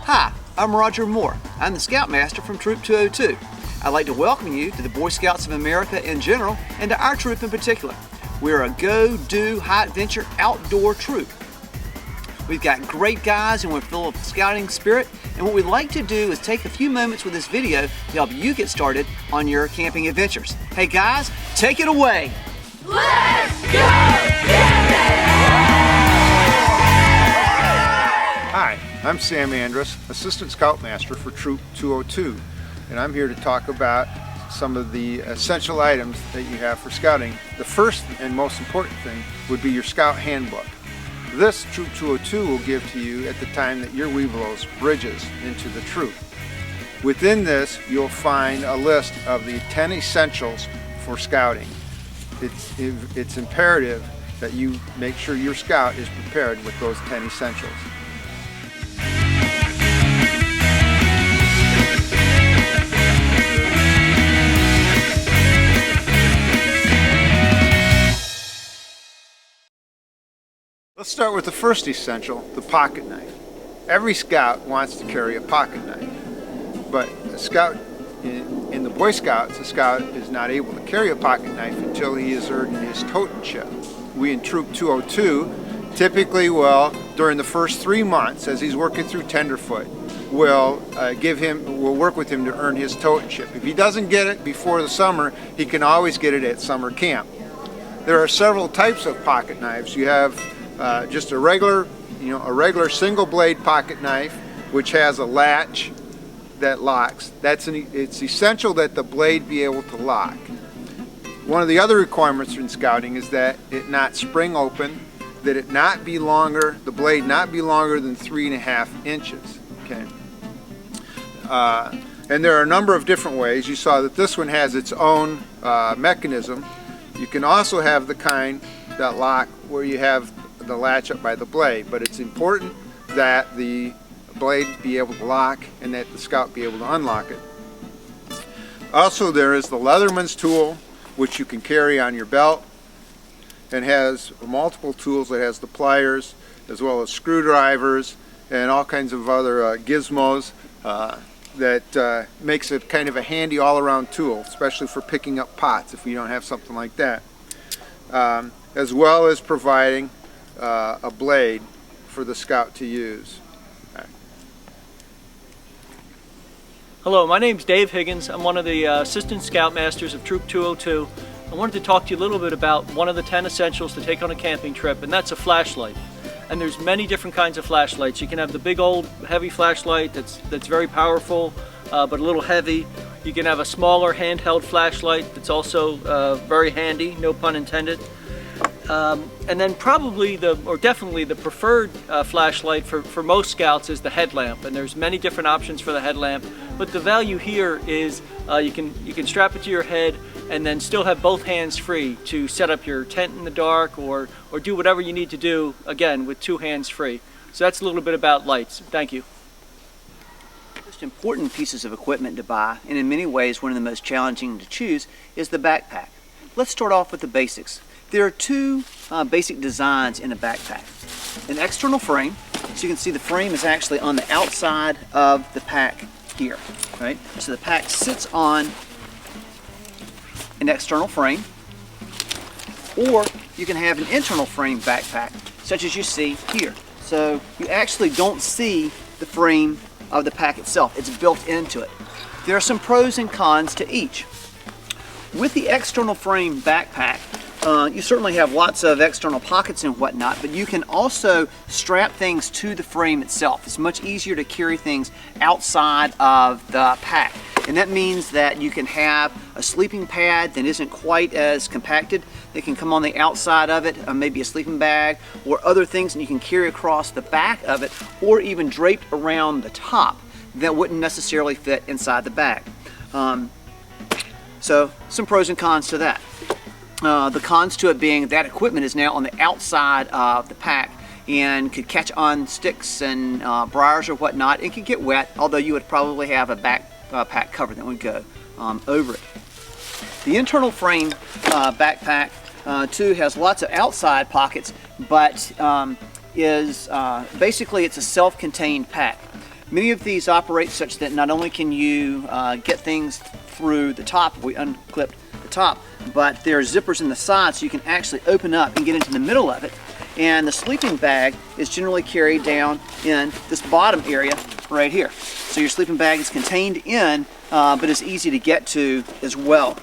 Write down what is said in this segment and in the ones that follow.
Hi, I'm Roger Moore. I'm the Scoutmaster from Troop 202. I'd like to welcome you to the Boy Scouts of America in general and to our troop in particular. We're a go, do, high adventure, outdoor troop. We've got great guys and we're full of scouting spirit, and what we'd like to do is take a few moments with this video to help you get started on your camping adventures. Hey guys, take it away! Let's go camping! Hi, I'm Sam Andrus, Assistant Scoutmaster for Troop 202, and I'm here to talk about some of the essential items that you have for scouting. The first and most important thing would be your Scout Handbook. This Troop 202 will give to you at the time that your Webelos bridges into the troop. Within this, you'll find a list of the 10 essentials for scouting. It's imperative that you make sure your scout is prepared with those 10 essentials. Let's start with the first essential, the pocket knife. Every scout wants to carry a pocket knife, but a scout in the Boy Scouts, a scout is not able to carry a pocket knife until he has earned his totemship. We in Troop 202 typically will, during the first 3 months as he's working through tenderfoot, we'll work with him to earn his totemship. If he doesn't get it before the summer, he can always get it at summer camp. There are several types of pocket knives. You have just a regular single blade pocket knife, which has a latch that locks. It's essential that the blade be able to lock. One of the other requirements in scouting is that it not spring open, that it not be longer, the blade not be longer than 3.5 inches. Okay. And there are a number of different ways. You saw that this one has its own mechanism. You can also have the kind that lock where you have the latch up by the blade, but it's important that the blade be able to lock and that the scout be able to unlock it. Also, there is the Leatherman's tool, which you can carry on your belt, and has multiple tools. It has the pliers as well as screwdrivers and all kinds of other gizmos that makes it kind of a handy all-around tool, especially for picking up pots if you don't have something like that, as well as providing a blade for the scout to use. Hello, my name's Dave Higgins. I'm one of the Assistant Scoutmasters of Troop 202. I wanted to talk to you a little bit about one of the 10 essentials to take on a camping trip, and that's a flashlight. And there's many different kinds of flashlights. You can have the big old heavy flashlight that's very powerful but a little heavy. You can have a smaller handheld flashlight that's also very handy, no pun intended. And then probably definitely the preferred flashlight for most scouts is the headlamp, and there's many different options for the headlamp, but the value here is you can strap it to your head and then still have both hands free to set up your tent in the dark or do whatever you need to do, again, with 2 hands free. So that's a little bit about lights. Thank you. The most important pieces of equipment to buy, and in many ways one of the most challenging to choose, is the backpack. Let's start off with the basics. There are 2 basic designs in a backpack. An external frame, so you can see the frame is actually on the outside of the pack here, right? So the pack sits on an external frame, or you can have an internal frame backpack, such as you see here. So you actually don't see the frame of the pack itself, it's built into it. There are some pros and cons to each. With the external frame backpack, you certainly have lots of external pockets and whatnot, but you can also strap things to the frame itself. It's much easier to carry things outside of the pack. And that means that you can have a sleeping pad that isn't quite as compacted. That can come on the outside of it, maybe a sleeping bag or other things, and you can carry across the back of it, or even draped around the top that wouldn't necessarily fit inside the bag. So some pros and cons to that. The cons to it being that equipment is now on the outside of the pack and could catch on sticks and briars or whatnot. It could get wet, although you would probably have a backpack cover that would go over it. The internal frame backpack too has lots of outside pockets, but basically it's a self-contained pack. Many of these operate such that not only can you get things through the top, if we unclipped the top, but there are zippers in the side so you can actually open up and get into the middle of it. And the sleeping bag is generally carried down in this bottom area right here. So your sleeping bag is contained in, but it's easy to get to as well.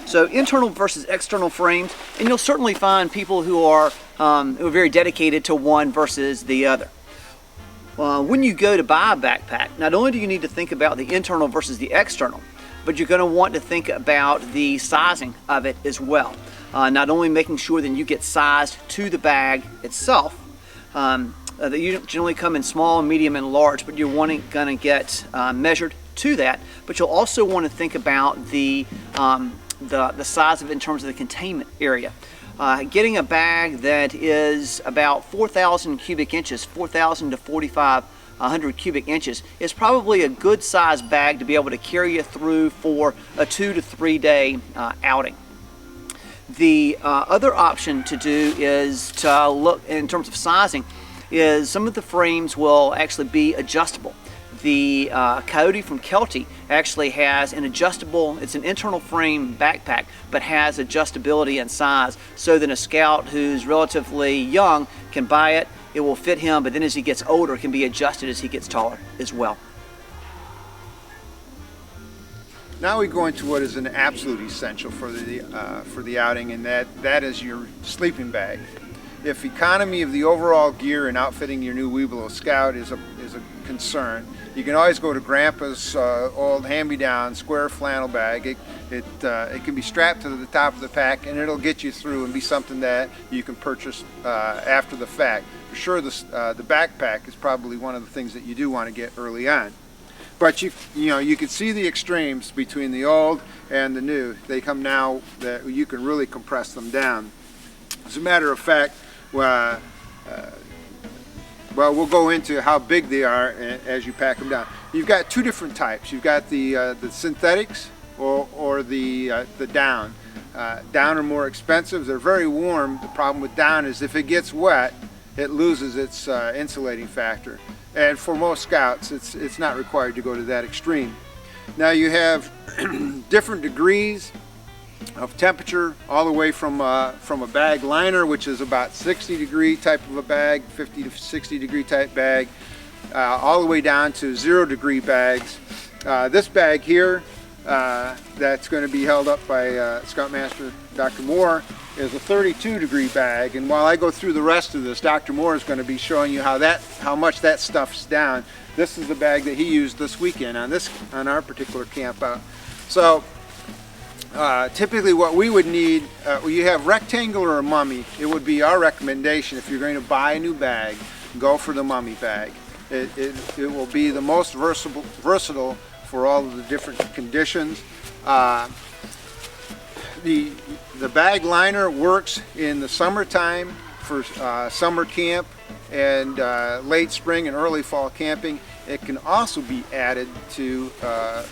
So internal versus external frames, and you'll certainly find people who are very dedicated to one versus the other. When you go to buy a backpack, not only do you need to think about the internal versus the external, but you're going to want to think about the sizing of it as well. Not only making sure that you get sized to the bag itself, that you generally come in small, medium, and large, but you're going to get measured to that. But you'll also want to think about the size of it in terms of the containment area. Getting a bag that is about 4,000 cubic inches, 4,000 to 4,500 cubic inches, is probably a good size bag to be able to carry you through for a 2 to 3 day outing. The other option to do is to look, in terms of sizing, is some of the frames will actually be adjustable. The Coyote from Kelty actually has an adjustable, it's an internal frame backpack, but has adjustability in size so that a scout who's relatively young can buy it, it will fit him, but then as he gets older, it can be adjusted as he gets taller as well. Now we go into what is an absolute essential for the outing, and that is your sleeping bag. If economy of the overall gear and outfitting your new Weeblo Scout is a concern, you can always go to Grandpa's old hand-me-down square flannel bag. It can be strapped to the top of the pack, and it'll get you through and be something that you can purchase after the fact. For sure, the backpack is probably one of the things that you do want to get early on. But you can see the extremes between the old and the new. They come now that you can really compress them down. As a matter of fact, well, we'll go into how big they are as you pack them down. You've got two different types. You've got the synthetics or the down. Down are more expensive. They're very warm. The problem with down is if it gets wet, it loses its insulating factor. And for most scouts, it's not required to go to that extreme. Now you have different degrees of temperature, all the way from a bag liner, which is about 60 degree type of a bag, 50 to 60 degree type bag, all the way down to 0 degree bags. This bag here, that's going to be held up by Scoutmaster Dr. Moore, is a 32 degree bag, and while I go through the rest of this, Dr. Moore is going to be showing you how much that stuff's down. This is the bag that he used this weekend on our particular camp out. So typically what we would need, you have rectangular or mummy. It would be our recommendation, if you're going to buy a new bag, go for the mummy bag. It will be the most versatile for all of the different conditions. The bag liner works in the summertime for summer camp and late spring and early fall camping. It can also be added to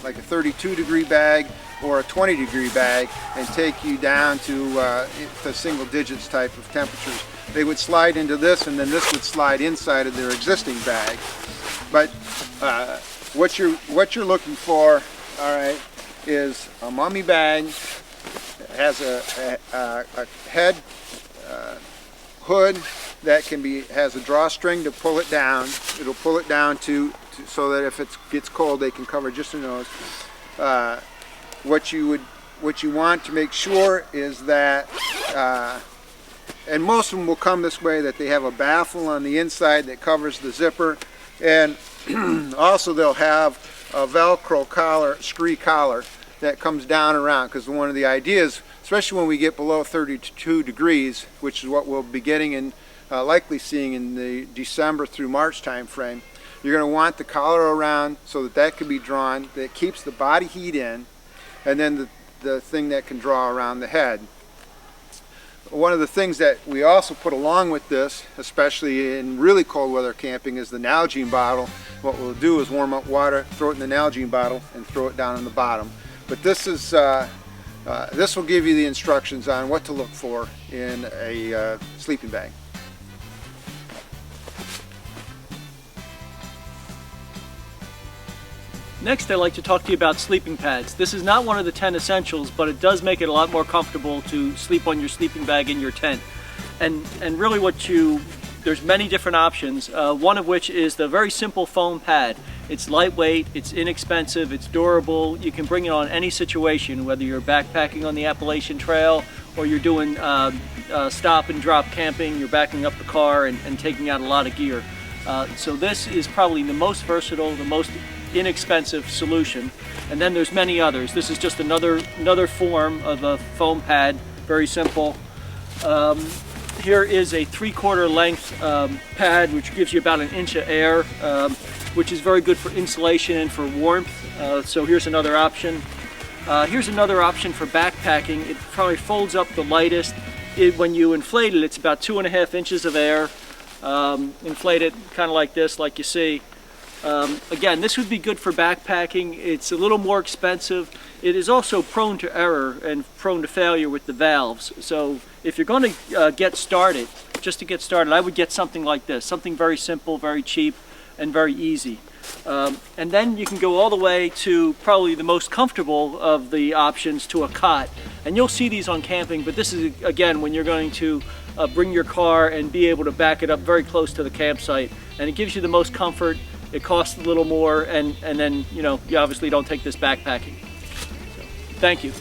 like a 32 degree bag or a 20 degree bag and take you down to single digits type of temperatures. They would slide into this, and then this would slide inside of their existing bag. But what you're looking for, all right, is a mummy bag. It has a head hood that has a drawstring to pull it down. It'll pull it down so that if it gets cold, they can cover just the nose. What you want to make sure is that, and most of them will come this way, that they have a baffle on the inside that covers the zipper, and also they'll have a Velcro collar, scree collar, that comes down around, because one of the ideas, especially when we get below 32 degrees, which is what we'll be getting and likely seeing in the December through March time frame, you're going to want the collar around so that can be drawn, that keeps the body heat in, and then the thing that can draw around the head. One of the things that we also put along with this, especially in really cold weather camping, is the Nalgene bottle. What we'll do is warm up water, throw it in the Nalgene bottle, and throw it down in the bottom. But this is This will give you the instructions on what to look for in a sleeping bag. Next, I'd like to talk to you about sleeping pads. This is not one of the 10 essentials, but it does make it a lot more comfortable to sleep on your sleeping bag in your tent. And really there's many different options, one of which is the very simple foam pad. It's lightweight, it's inexpensive, it's durable. You can bring it on any situation, whether you're backpacking on the Appalachian Trail or you're doing stop and drop camping, you're backing up the car and taking out a lot of gear. So this is probably the most versatile, the most inexpensive solution. And then there's many others. This is just another form of a foam pad, very simple. Here is a 3/4 length pad, which gives you about 1 inch of air, which is very good for insulation and for warmth. So here's another option. Here's another option for backpacking. It probably folds up the lightest. When you inflate it, it's about 2.5 inches of air. Inflate it kind of like this, like you see. Again, this would be good for backpacking. It's a little more expensive. It is also prone to error and prone to failure with the valves. So if you're going to get started, just to get started, I would get something like this, something very simple, very cheap, and very easy. And then you can go all the way to probably the most comfortable of the options, to a cot. And you'll see these on camping, but this is, again, when you're going to bring your car and be able to back it up very close to the campsite. And it gives you the most comfort. It costs a little more, and then, you obviously don't take this backpacking. So, thank you.